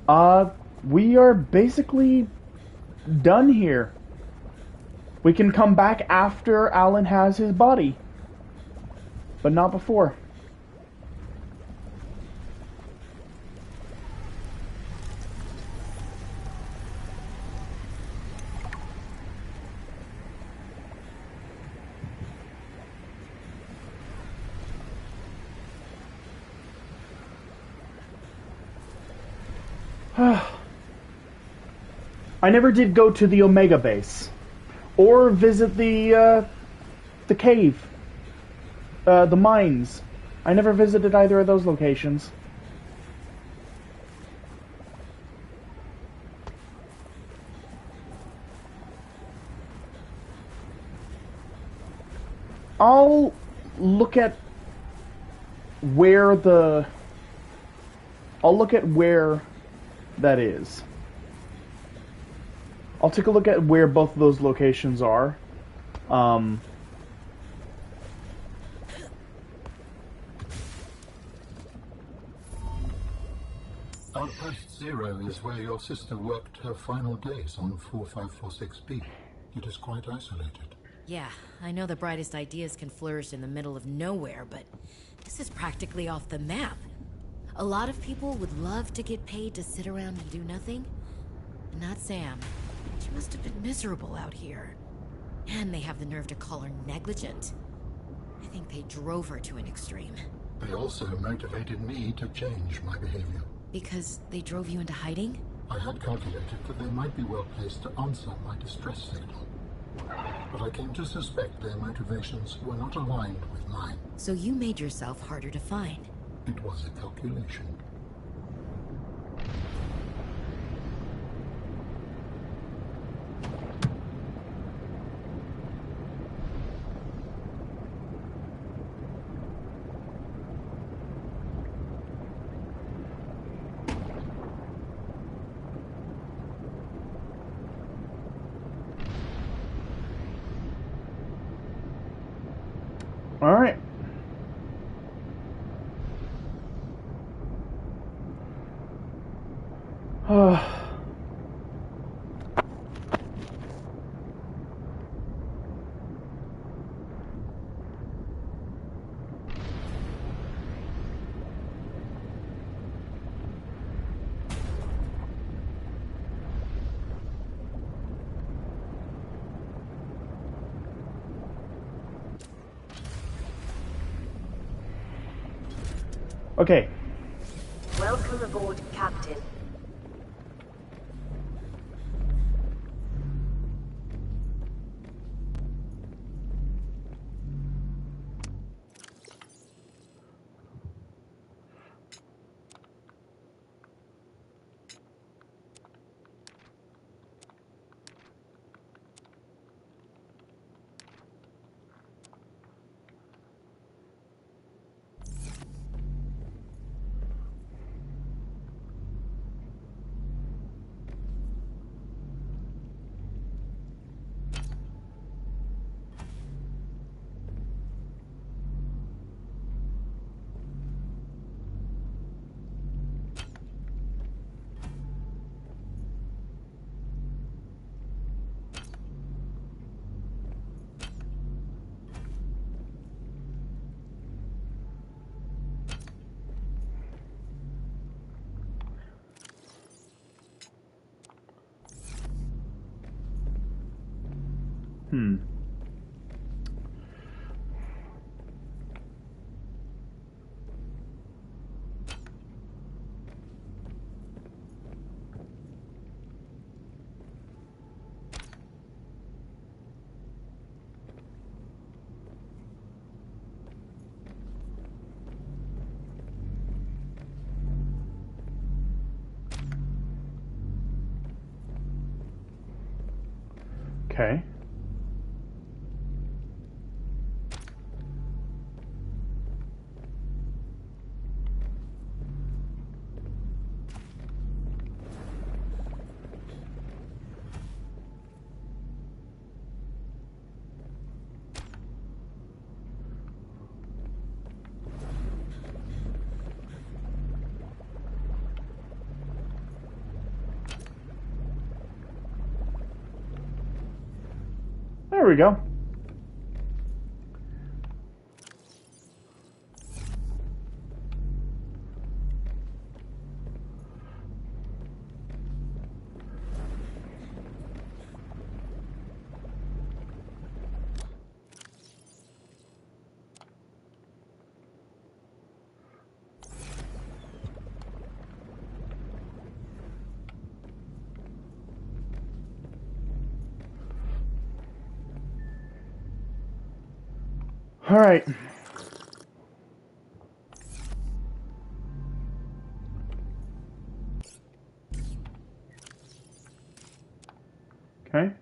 we are basically done here. We can come back after Alan has his body, but not before. I never did go to the Omega base, or visit the cave, the mines. I never visited either of those locations. I'll look at where that is. I'll take a look at where both of those locations are. Outpost 0 is where your sister worked her final days on 4546B. It is quite isolated. Yeah, I know the brightest ideas can flourish in the middle of nowhere, but this is practically off the map. A lot of people would love to get paid to sit around and do nothing. And not Sam. She must have been miserable out here. And they have the nerve to call her negligent. I think they drove her to an extreme. They also motivated me to change my behavior. Because they drove you into hiding? I had calculated that they might be well placed to answer my distress signal. But I came to suspect their motivations were not aligned with mine. So you made yourself harder to find. It was a calculation. All right. Okay. Welcome aboard, Captain. Okay. There we go. All right. Okay.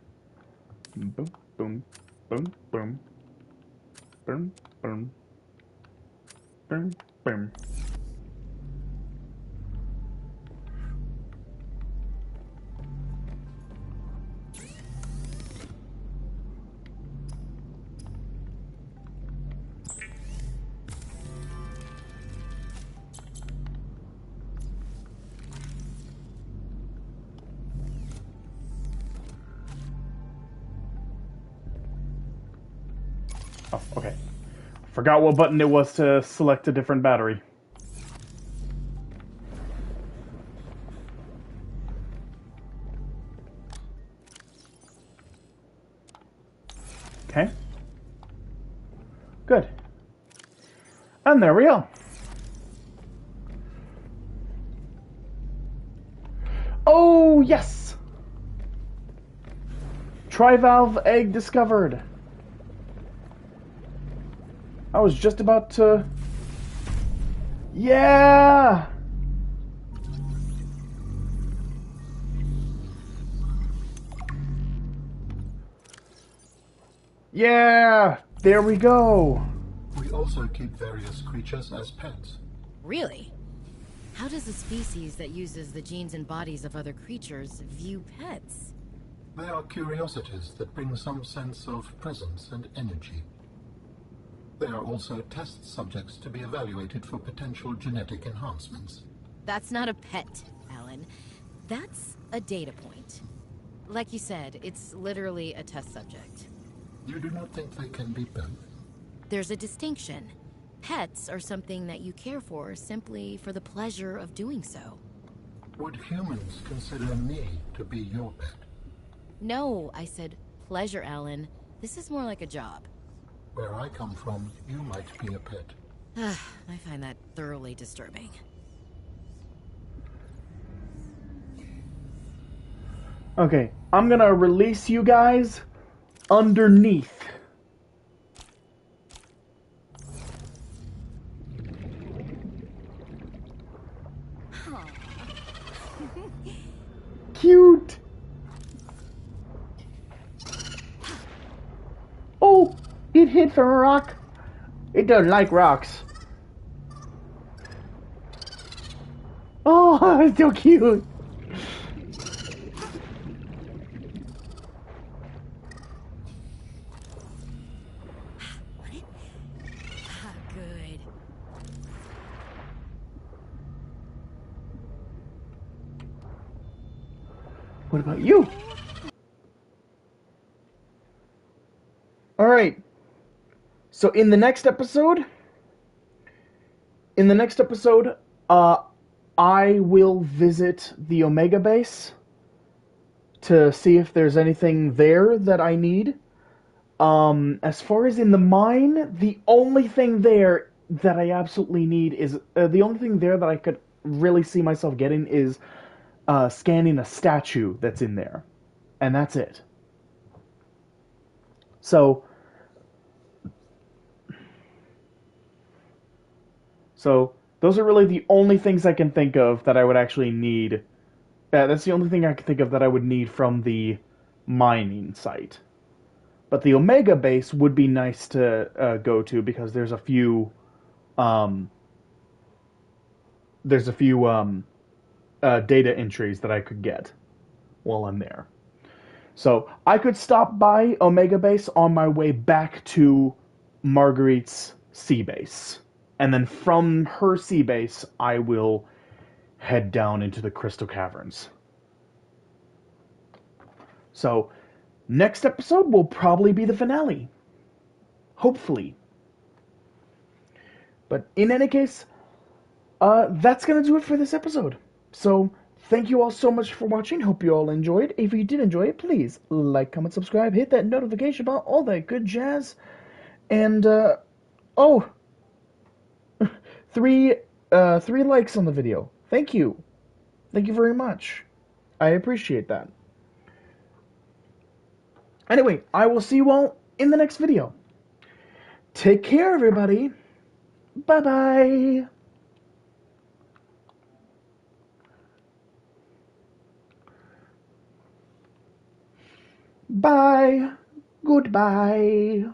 Boom, boom, boom, boom, boom, boom, boom, boom. Oh, okay. Forgot what button it was to select a different battery. Okay. Good. And there we go. Oh, yes! Trivalve egg discovered. I was just about to... Yeah! Yeah! There we go! We also keep various creatures as pets. Really? How does a species that uses the genes and bodies of other creatures view pets? They are curiosities that bring some sense of presence and energy. They are also test subjects to be evaluated for potential genetic enhancements. That's not a pet, Alan. That's a data point. Like you said, it's literally a test subject. You do not think they can be both? There's a distinction. Pets are something that you care for simply for the pleasure of doing so. Would humans consider me to be your pet? No, I said pleasure, Alan. This is more like a job. Where I come from, you might be a pet. I find that thoroughly disturbing. Okay, I'm gonna release you guys underneath. Cute! Oh! It hit from a rock. It doesn't like rocks. Oh, it's so cute. Good. What about you? All right. So in the next episode, I will visit the Omega base to see if there's anything there that I need. As far as in the mine, the only thing there that I absolutely need is the only thing there that I could really see myself getting is scanning a statue that's in there, and that's it. So those are really the only things I can think of that I would actually need. That's the only thing I can think of that I would need from the mining site. But the Omega base would be nice to go to because there's a few data entries that I could get while I'm there. So I could stop by Omega base on my way back to Marguerite's sea base. And then from her sea base, I will head down into the Crystal Caverns. So Next episode will probably be the finale. Hopefully. But in any case, that's going to do it for this episode. So, thank you all so much for watching. Hope you all enjoyed. If you did enjoy it, please like, comment, subscribe, hit that notification bell, all that good jazz. And, oh, three likes on the video. Thank you. Thank you very much. I appreciate that. Anyway, I will see you all in the next video. Take care, everybody. Bye-bye. Bye. Goodbye.